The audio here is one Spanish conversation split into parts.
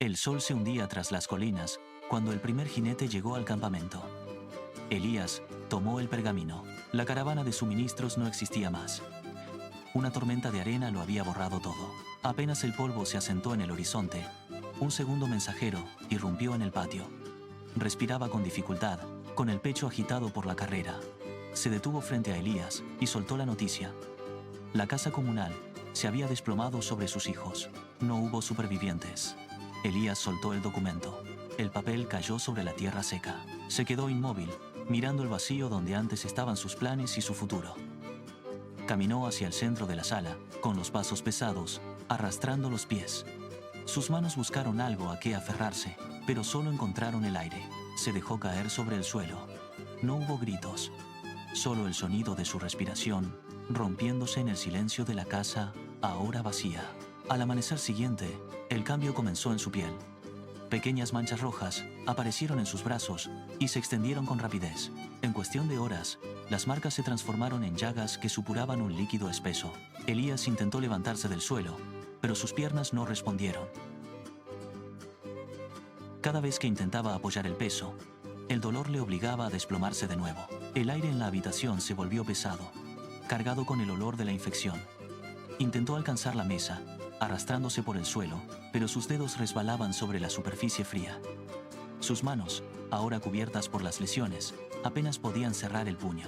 El sol se hundía tras las colinas cuando el primer jinete llegó al campamento. Elías tomó el pergamino. La caravana de suministros no existía más. Una tormenta de arena lo había borrado todo. Apenas el polvo se asentó en el horizonte, un segundo mensajero irrumpió en el patio. Respiraba con dificultad, con el pecho agitado por la carrera. Se detuvo frente a Elías y soltó la noticia. La casa comunal se había desplomado sobre sus hijos. No hubo supervivientes. Elías soltó el documento. El papel cayó sobre la tierra seca. Se quedó inmóvil, mirando el vacío donde antes estaban sus planes y su futuro. Caminó hacia el centro de la sala, con los pasos pesados, arrastrando los pies. Sus manos buscaron algo a qué aferrarse, pero solo encontraron el aire. Se dejó caer sobre el suelo. No hubo gritos, solo el sonido de su respiración, rompiéndose en el silencio de la casa, ahora vacía. Al amanecer siguiente, el cambio comenzó en su piel. Pequeñas manchas rojas aparecieron en sus brazos y se extendieron con rapidez. En cuestión de horas, las marcas se transformaron en llagas que supuraban un líquido espeso. Elías intentó levantarse del suelo, pero sus piernas no respondieron. Cada vez que intentaba apoyar el peso, el dolor le obligaba a desplomarse de nuevo. El aire en la habitación se volvió pesado, cargado con el olor de la infección. Intentó alcanzar la mesa, arrastrándose por el suelo, pero sus dedos resbalaban sobre la superficie fría. Sus manos, ahora cubiertas por las lesiones, apenas podían cerrar el puño.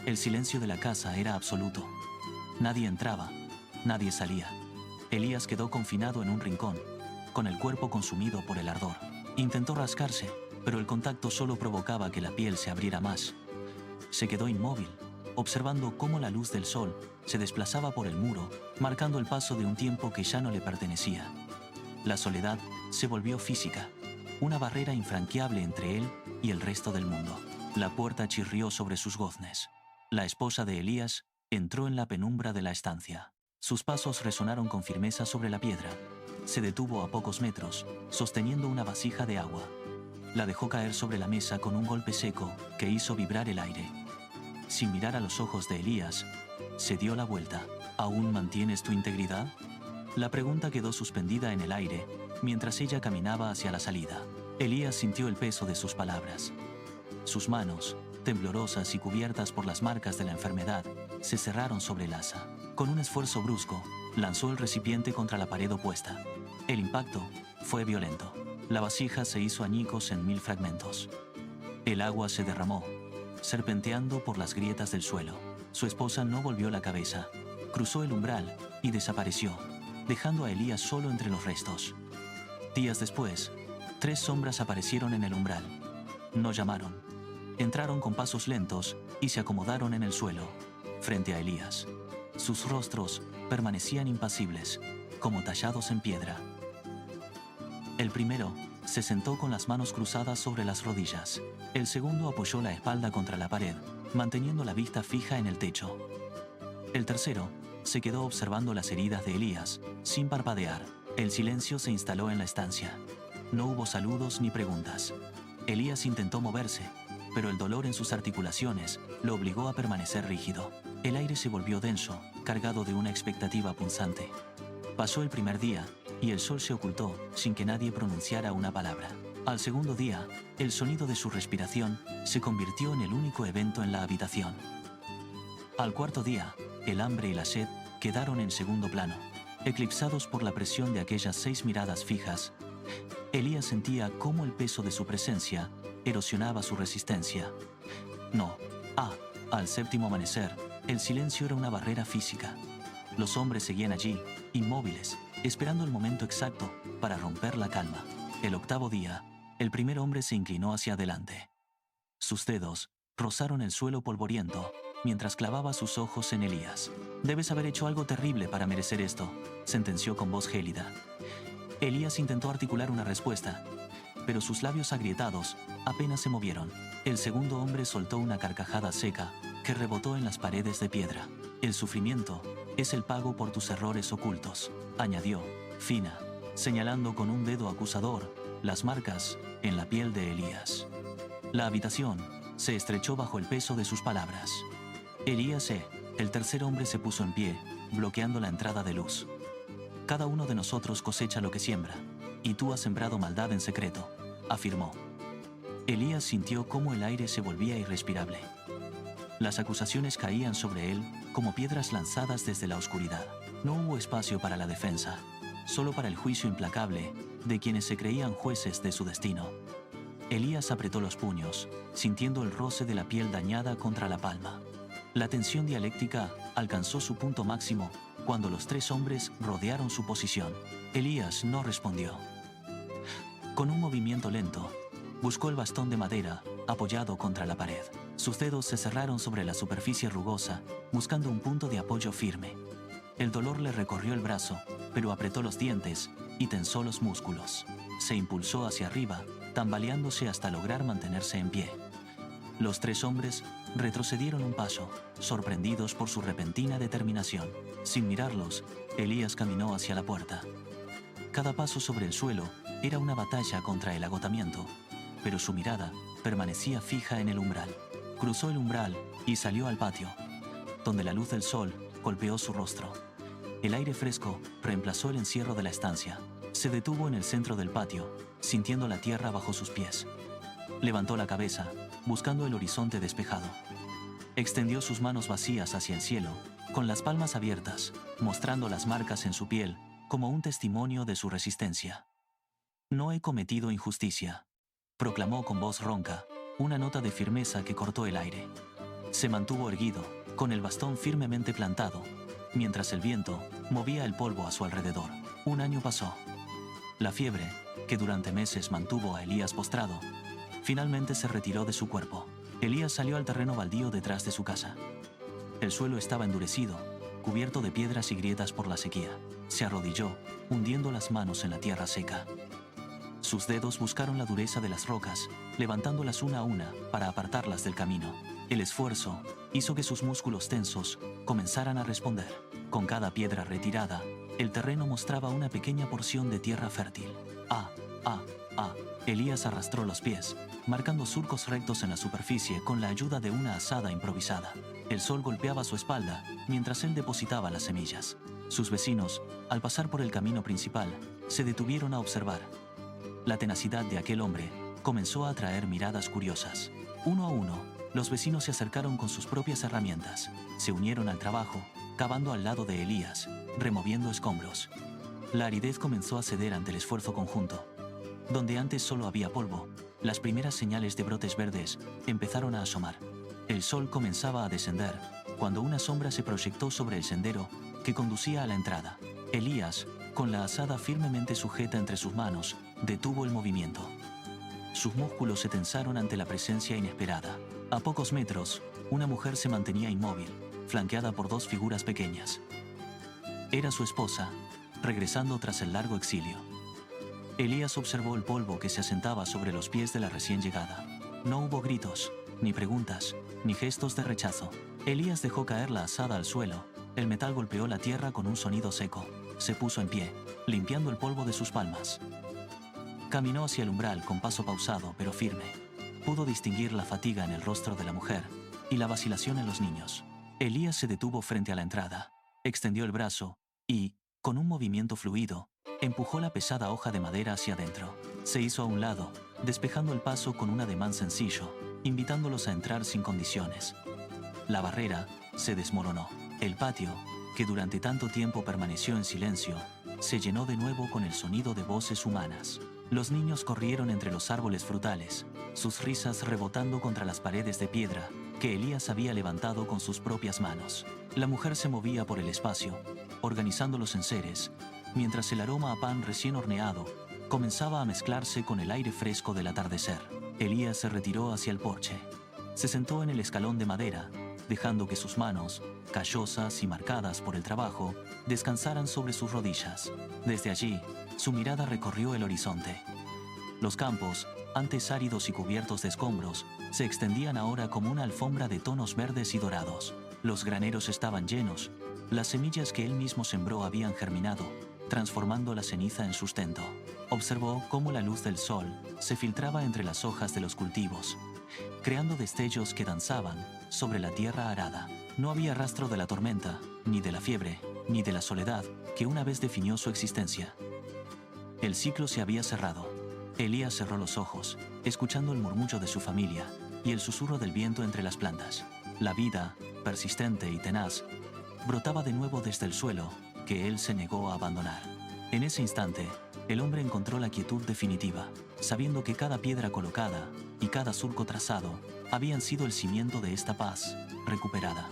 El silencio de la casa era absoluto. Nadie entraba, nadie salía. Elías quedó confinado en un rincón, con el cuerpo consumido por el ardor. Intentó rascarse, pero el contacto solo provocaba que la piel se abriera más. Se quedó inmóvil, observando cómo la luz del sol se desplazaba por el muro, marcando el paso de un tiempo que ya no le pertenecía. La soledad se volvió física, una barrera infranqueable entre él y el resto del mundo. La puerta chirrió sobre sus goznes. La esposa de Elías entró en la penumbra de la estancia. Sus pasos resonaron con firmeza sobre la piedra. Se detuvo a pocos metros, sosteniendo una vasija de agua. La dejó caer sobre la mesa con un golpe seco que hizo vibrar el aire. Sin mirar a los ojos de Elías, se dio la vuelta. ¿Aún mantienes tu integridad? La pregunta quedó suspendida en el aire mientras ella caminaba hacia la salida. Elías sintió el peso de sus palabras. Sus manos, temblorosas y cubiertas por las marcas de la enfermedad, se cerraron sobre el asa. Con un esfuerzo brusco, lanzó el recipiente contra la pared opuesta. El impacto fue violento. La vasija se hizo añicos en 1000 fragmentos. El agua se derramó, serpenteando por las grietas del suelo. Su esposa no volvió la cabeza, cruzó el umbral y desapareció, dejando a Elías solo entre los restos. Días después, 3 sombras aparecieron en el umbral. No llamaron. Entraron con pasos lentos y se acomodaron en el suelo, frente a Elías. Sus rostros permanecían impasibles, como tallados en piedra. El primero se sentó con las manos cruzadas sobre las rodillas. El segundo apoyó la espalda contra la pared, manteniendo la vista fija en el techo. El tercero se quedó observando las heridas de Elías, sin parpadear. El silencio se instaló en la estancia. No hubo saludos ni preguntas. Elías intentó moverse, pero el dolor en sus articulaciones lo obligó a permanecer rígido. El aire se volvió denso, cargado de una expectativa punzante. Pasó el primer día, y el sol se ocultó sin que nadie pronunciara una palabra. Al segundo día, el sonido de su respiración se convirtió en el único evento en la habitación. Al cuarto día, el hambre y la sed quedaron en segundo plano. Eclipsados por la presión de aquellas 6 miradas fijas, Elías sentía cómo el peso de su presencia erosionaba su resistencia. Al séptimo amanecer, el silencio era una barrera física. Los hombres seguían allí, inmóviles, esperando el momento exacto para romper la calma. El octavo día, el primer hombre se inclinó hacia adelante. Sus dedos rozaron el suelo polvoriento mientras clavaba sus ojos en Elías. «Debes haber hecho algo terrible para merecer esto», sentenció con voz gélida. Elías intentó articular una respuesta, pero sus labios agrietados apenas se movieron. El segundo hombre soltó una carcajada seca que rebotó en las paredes de piedra. «El sufrimiento es el pago por tus errores ocultos», añadió, fina, señalando con un dedo acusador las marcas en la piel de Elías. La habitación se estrechó bajo el peso de sus palabras. Elías el tercer hombre se puso en pie, bloqueando la entrada de luz. «Cada uno de nosotros cosecha lo que siembra. y tú has sembrado maldad en secreto, afirmó. Elías sintió cómo el aire se volvía irrespirable. Las acusaciones caían sobre él como piedras lanzadas desde la oscuridad. No hubo espacio para la defensa, solo para el juicio implacable de quienes se creían jueces de su destino. Elías apretó los puños, sintiendo el roce de la piel dañada contra la palma. La tensión dialéctica alcanzó su punto máximo cuando los tres hombres rodearon su posición. Elías no respondió. Con un movimiento lento, buscó el bastón de madera apoyado contra la pared. Sus dedos se cerraron sobre la superficie rugosa, buscando un punto de apoyo firme. El dolor le recorrió el brazo, pero apretó los dientes y tensó los músculos. Se impulsó hacia arriba, tambaleándose hasta lograr mantenerse en pie. Los tres hombres retrocedieron un paso, sorprendidos por su repentina determinación. Sin mirarlos, Elías caminó hacia la puerta. Cada paso sobre el suelo era una batalla contra el agotamiento, pero su mirada permanecía fija en el umbral. Cruzó el umbral y salió al patio, donde la luz del sol golpeó su rostro. El aire fresco reemplazó el encierro de la estancia. Se detuvo en el centro del patio, sintiendo la tierra bajo sus pies. Levantó la cabeza, buscando el horizonte despejado. Extendió sus manos vacías hacia el cielo, con las palmas abiertas, mostrando las marcas en su piel como un testimonio de su resistencia. No he cometido injusticia, proclamó con voz ronca, una nota de firmeza que cortó el aire. Se mantuvo erguido, con el bastón firmemente plantado, mientras el viento movía el polvo a su alrededor. Un año pasó. La fiebre, que durante meses mantuvo a Elías postrado, finalmente se retiró de su cuerpo. Elías salió al terreno baldío detrás de su casa. El suelo estaba endurecido, cubierto de piedras y grietas por la sequía. Se arrodilló, hundiendo las manos en la tierra seca. Sus dedos buscaron la dureza de las rocas, levantándolas una a una para apartarlas del camino. El esfuerzo hizo que sus músculos tensos comenzaran a responder. Con cada piedra retirada, el terreno mostraba una pequeña porción de tierra fértil. Elías arrastró los pies, marcando surcos rectos en la superficie con la ayuda de una azada improvisada. El sol golpeaba su espalda mientras él depositaba las semillas. Sus vecinos, al pasar por el camino principal, se detuvieron a observar. La tenacidad de aquel hombre comenzó a atraer miradas curiosas. Uno a uno, los vecinos se acercaron con sus propias herramientas. Se unieron al trabajo, cavando al lado de Elías, removiendo escombros. La aridez comenzó a ceder ante el esfuerzo conjunto. Donde antes solo había polvo, las primeras señales de brotes verdes empezaron a asomar. El sol comenzaba a descender, cuando una sombra se proyectó sobre el sendero que conducía a la entrada. Elías, con la azada firmemente sujeta entre sus manos, detuvo el movimiento. Sus músculos se tensaron ante la presencia inesperada. A pocos metros, una mujer se mantenía inmóvil, flanqueada por dos figuras pequeñas. Era su esposa, regresando tras el largo exilio. Elías observó el polvo que se asentaba sobre los pies de la recién llegada. No hubo gritos, ni preguntas, ni gestos de rechazo. Elías dejó caer la azada al suelo. El metal golpeó la tierra con un sonido seco. Se puso en pie, limpiando el polvo de sus palmas. Caminó hacia el umbral con paso pausado pero firme. Pudo distinguir la fatiga en el rostro de la mujer y la vacilación en los niños. Elías se detuvo frente a la entrada, extendió el brazo y, con un movimiento fluido, empujó la pesada hoja de madera hacia adentro. Se hizo a un lado, despejando el paso con un ademán sencillo, invitándolos a entrar sin condiciones. La barrera se desmoronó. El patio, que durante tanto tiempo permaneció en silencio, se llenó de nuevo con el sonido de voces humanas. Los niños corrieron entre los árboles frutales, sus risas rebotando contra las paredes de piedra que Elías había levantado con sus propias manos. La mujer se movía por el espacio, organizando los enseres, mientras el aroma a pan recién horneado comenzaba a mezclarse con el aire fresco del atardecer. Elías se retiró hacia el porche. Se sentó en el escalón de madera, dejando que sus manos, callosas y marcadas por el trabajo, descansaran sobre sus rodillas. Desde allí, su mirada recorrió el horizonte. Los campos, antes áridos y cubiertos de escombros, se extendían ahora como una alfombra de tonos verdes y dorados. Los graneros estaban llenos, las semillas que él mismo sembró habían germinado, transformando la ceniza en sustento. Observó cómo la luz del sol se filtraba entre las hojas de los cultivos, creando destellos que danzaban sobre la tierra arada. No había rastro de la tormenta, ni de la fiebre, ni de la soledad que una vez definió su existencia. El ciclo se había cerrado. Elías cerró los ojos, escuchando el murmullo de su familia y el susurro del viento entre las plantas. La vida, persistente y tenaz, brotaba de nuevo desde el suelo, que él se negó a abandonar. En ese instante, el hombre encontró la quietud definitiva, sabiendo que cada piedra colocada y cada surco trazado habían sido el cimiento de esta paz recuperada.